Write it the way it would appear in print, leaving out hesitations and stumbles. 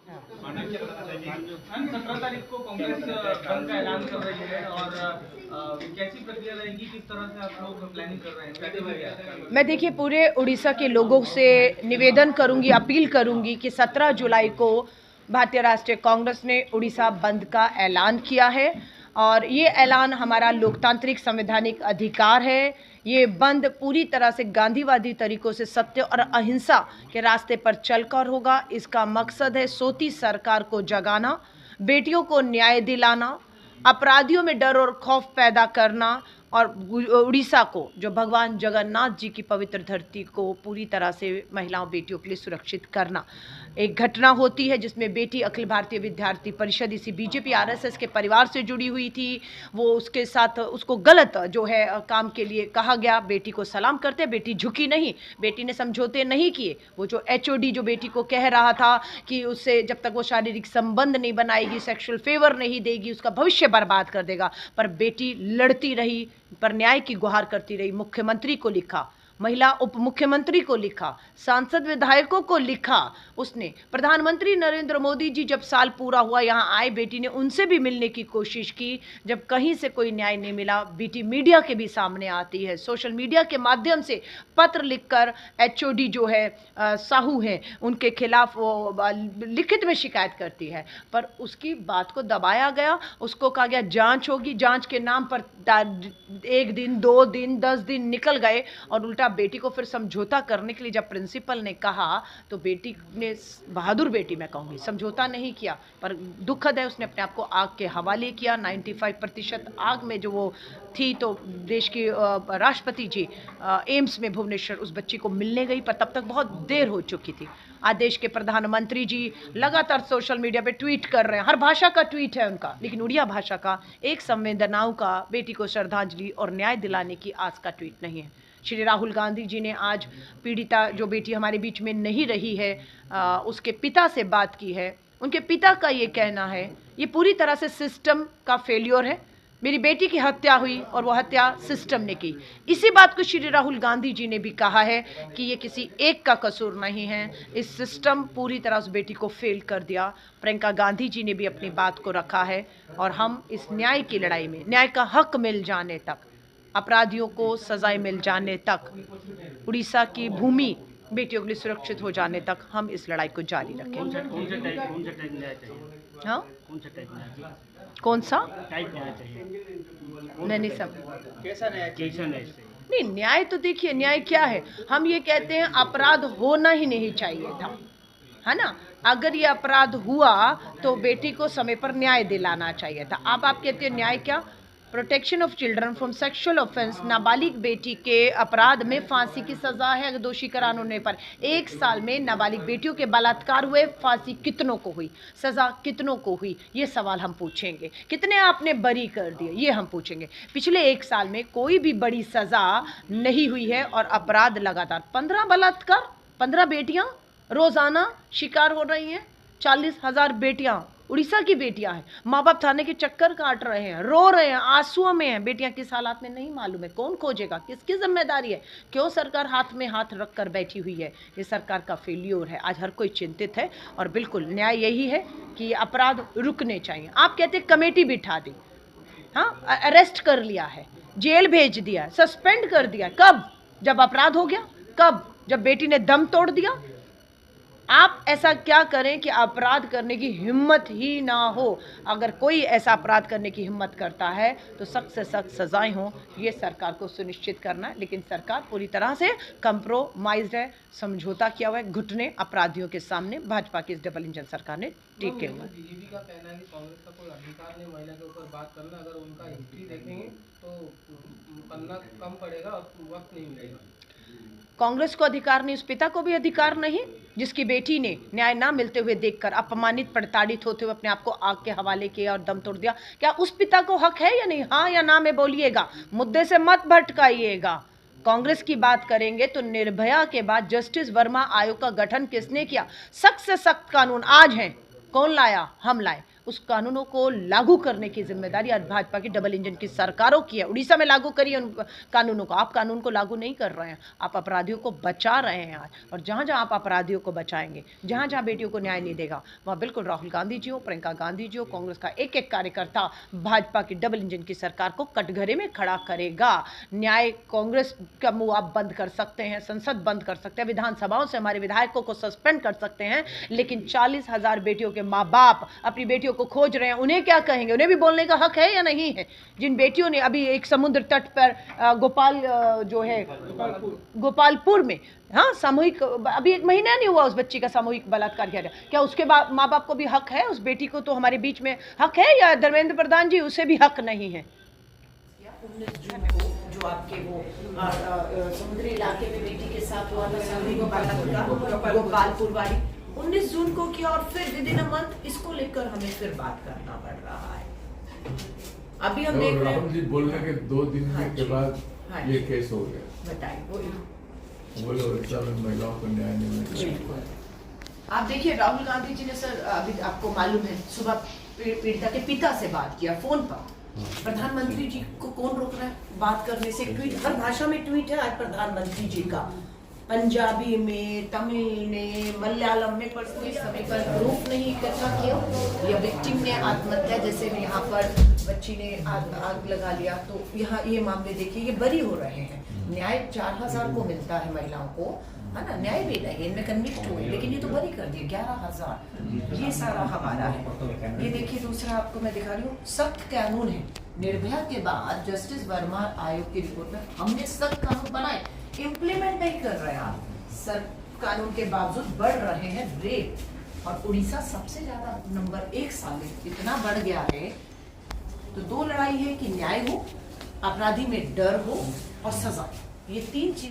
17 तारीख को कांग्रेस बंद का ऐलान कर रही है और कैसी प्रक्रिया रहेगी, किस तरह से आप लोग प्लानिंग कर रहे हैं, स्ट्रैटेजी क्या है? मैं देखिए पूरे उड़ीसा के लोगों से निवेदन करूंगी, अपील करूंगी कि 17 जुलाई को भारतीय राष्ट्रीय कांग्रेस ने उड़ीसा बंद का ऐलान किया है और ये ऐलान हमारा लोकतांत्रिक संवैधानिक अधिकार है। ये बंद पूरी तरह से गांधीवादी तरीकों से सत्य और अहिंसा के रास्ते पर चलकर होगा। इसका मकसद है सोती सरकार को जगाना, बेटियों को न्याय दिलाना, अपराधियों में डर और खौफ पैदा करना और उड़ीसा को, जो भगवान जगन्नाथ जी की पवित्र धरती को पूरी तरह से महिलाओं बेटियों के लिए सुरक्षित करना। एक घटना होती है जिसमें बेटी अखिल भारतीय विद्यार्थी परिषद इसी बीजेपी आरएसएस के परिवार से जुड़ी हुई थी। वो उसके साथ उसको गलत जो है काम के लिए कहा गया। बेटी को सलाम करते, बेटी झुकी नहीं, बेटी ने समझौते नहीं किए। वो जो एचओडी जो बेटी को कह रहा था कि उससे जब तक वो शारीरिक संबंध नहीं बनाएगी, सेक्सुअल फेवर नहीं देगी, उसका भविष्य बर्बाद कर देगा, पर बेटी लड़ती रही, पर न्याय की गुहार करती रही। मुख्यमंत्री को लिखा, महिला उप मुख्यमंत्री को लिखा, सांसद विधायकों को लिखा उसने। प्रधानमंत्री नरेंद्र मोदी जी जब साल पूरा हुआ यहाँ आए, बेटी ने उनसे भी मिलने की कोशिश की। जब कहीं से कोई न्याय नहीं मिला, बेटी मीडिया के भी सामने आती है, सोशल मीडिया के माध्यम से पत्र लिखकर एचओडी जो है साहू हैं उनके खिलाफ वो लिखित में शिकायत करती है, पर उसकी बात को दबाया गया। उसको कहा गया जांच होगी, जांच के नाम पर 1 दिन 2 दिन 10 दिन निकल गए और उल्टा बेटी को फिर समझौता करने के लिए जब प्रिंसिपल ने कहा तो बेटी ने, बहादुर बेटी मैं कहूँगी, समझौता नहीं किया। पर दुखद है, उसने अपने आप को आग के हवाले किया। 95% आग में जो वो थी, तो देश की राष्ट्रपति जी एम्स में भुवनेश्वर उस बच्ची को मिलने गई, पर तब तक बहुत देर हो चुकी थी। आज देश के प्रधानमंत्री जी लगातार सोशल मीडिया पे ट्वीट कर रहे हैं, हर भाषा का ट्वीट है उनका, लेकिन उड़िया भाषा का, एक संवेदनाओं का, बेटी को श्रद्धांजलि और न्याय दिलाने की आस का ट्वीट नहीं है। श्री राहुल गांधी जी ने आज पीड़िता जो बेटी हमारे बीच में नहीं रही है उसके पिता से बात की है। उनके पिता का ये कहना है ये पूरी तरह से सिस्टम का फेल्योर है। मेरी बेटी की हत्या हुई और वो हत्या सिस्टम ने की। इसी बात को श्री राहुल गांधी जी ने भी कहा है कि ये किसी एक का कसूर नहीं है, इस सिस्टम पूरी तरह उस बेटी को फेल कर दिया। प्रियंका गांधी जी ने भी अपनी बात को रखा है और हम इस न्याय की लड़ाई में, न्याय का हक मिल जाने तक, अपराधियों को सजाएं मिल जाने तक, उड़ीसा की भूमि बेटियों के लिए सुरक्षित हो जाने तक हम इस लड़ाई को जारी रखेंगे। हाँ, कौन सा मैंने सब कैसा न्याय? नहीं, न्याय तो देखिए, न्याय क्या है, हम ये कहते हैं अपराध होना ही नहीं चाहिए था, है ना। अगर ये अपराध हुआ तो बेटी को समय पर न्याय दिलाना चाहिए था। अब आप कहते हैं न्याय क्या? Protection of children from sexual offence, नाबालिग बेटी के अपराध में फांसी की सजा है अगर दोषी करार होने पर। 1 साल में नाबालिग बेटियों के बलात्कार हुए, फांसी कितनों को हुई, सजा कितनों को हुई, ये सवाल हम पूछेंगे। कितने आपने बरी कर दिए, ये हम पूछेंगे। पिछले 1 साल में कोई भी बड़ी सजा नहीं हुई है और अपराध लगातार, 15 बलात्कार, 15 बेटियां रोजाना शिकार हो रही हैं। 40,000 बेटियां उड़ीसा की बेटियां हैं, माँ बाप थाने के चक्कर काट रहे हैं, रो रहे हैं, आंसुओं में हैं। बेटियां किस हालात में नहीं मालूम है, कौन खोजेगा, किसकी जिम्मेदारी है? क्यों सरकार हाथ में हाथ रख कर बैठी हुई है? ये सरकार का फेल्योर है। आज हर कोई चिंतित है और बिल्कुल न्याय यही है कि अपराध रुकने चाहिए। आप कहते कमेटी बिठा दी, हाँ, अरेस्ट कर लिया है, जेल भेज दिया, सस्पेंड कर दिया, कब? जब अपराध हो गया। कब? जब बेटी ने दम तोड़ दिया। आप ऐसा क्या करें कि अपराध करने की हिम्मत ही ना हो। अगर कोई ऐसा अपराध करने की हिम्मत करता है तो सख्त से सख्त सजाएं हों, ये सरकार को सुनिश्चित करना है। लेकिन सरकार पूरी तरह से कंप्रोमाइज्ड है, समझौता किया हुआ है, घुटने अपराधियों के सामने भाजपा की इस डबल इंजन सरकार ने टिके हुए। बीजेपी का कहना है कि कांग्रेस का कोई अधिकार नहीं महिला के ऊपर बात करना, अगर उनका हिस्ट्री देखेंगे तो पन्ना कम पड़ेगा और वक्त नहीं मिलेगा। कांग्रेस को अधिकार नहीं, उस पिता को भी अधिकार नहीं जिसकी बेटी ने न्याय ना मिलते हुए देखकर अपमानित प्रताड़ित होते हुए अपने आप को आग के हवाले किया और दम तोड़ दिया। क्या उस पिता को हक है या नहीं? हाँ या ना में बोलिएगा, मुद्दे से मत भटकाइएगा। कांग्रेस की बात करेंगे तो निर्भया के बाद जस्टिस वर्मा आयोग का गठन किसने किया? सख्त से सख्त कानून आज है, कौन लाया? हम लाए। उस कानूनों को लागू करने की जिम्मेदारी आज भाजपा की डबल इंजन की सरकारों की है। उड़ीसा में लागू करिए उन कानूनों को, आप कानून को लागू नहीं कर रहे हैं, आप अपराधियों को बचा रहे हैं आज। और जहाँ जहाँ आप अपराधियों को बचाएंगे, जहाँ जहाँ बेटियों को न्याय नहीं देगा, वहाँ बिल्कुल राहुल गांधी जी हो, प्रियंका गांधी जी हो, कांग्रेस का एक एक कार्यकर्ता भाजपा की डबल इंजन की सरकार को कटघरे में खड़ा करेगा। न्याय कांग्रेस का मुंह आप बंद कर सकते हैं, संसद बंद कर सकते हैं, विधानसभाओं से हमारे विधायकों को सस्पेंड कर सकते हैं, लेकिन 40,000 बेटियों के माँ बाप अपनी बेटियों को खोज रहे हैं, उन्हें क्या कहेंगे? उन्हें भी बोलने का हक है या नहीं है? जिन बेटियों ने अभी एक समुद्र तट पर गोपालपुर में, हाँ, सामूहिक, अभी 1 महीना नहीं हुआ उस बच्ची का सामूहिक बलात्कार किया गया, क्या उसके माँ बाप को भी हक है? उस बेटी को तो हमारे बीच में हक है, या धर्मेंद्र प्रधान जी उसे भी हक नहीं है? 19 जून को जो आपके वो समुद्री इलाके में बेटी के साथ हुआ था सामूहिक बलात्कार गोपालपुर वाली, 19 जून को किया, और फिर विद इन अ मंथ इसको लेकर हमें फिर बात करना पड़ रहा है। अभी हम देख रहे हैं राहुल जी बोलने के 2 दिन के बाद ये केस हो गया। बताइए, बोलो उड़ीसा में महिलाओं को न्याय नहीं मिला। आप देखिए, राहुल गांधी जी ने सर, अभी आपको मालूम है, सुबह पीड़िता के पिता से बात किया फोन पर। प्रधानमंत्री जी को कौन रोक रहा है बात करने से? ट्वीट, हर भाषा में ट्वीट है आज प्रधानमंत्री जी का, पंजाबी में, तमिल में, मलयालम में, पर कोई समय पर प्रूफ नहीं इकट्ठा किया। या विक्टिम ने आत्महत्या, जैसे यहाँ पर बच्ची ने आग लगा लिया, तो यहाँ ये मामले देखिए, ये बरी हो रहे हैं। न्याय 4,000 को मिलता है महिलाओं को, है ना, न्याय भी नहीं, इनमें कन्विक्ट हुए, लेकिन ये तो बरी कर दिए 11,000। ये सारा हमारा है। ये देखिए, दूसरा आपको मैं दिखा रही हूँ, सख्त कानून है। निर्भया के बाद जस्टिस वर्मा आयोग की रिपोर्ट में हमने सख्त कानून बनाए, इम्प्लीमेंट नहीं कर रहे आप। सर, कानून के बावजूद बढ़ रहे हैं रेप, और उड़ीसा सबसे ज्यादा नंबर 1 साबित इतना बढ़ गया है। तो 2 लड़ाई है कि न्याय हो, अपराधी में डर हो, और सजा। ये 3 चीज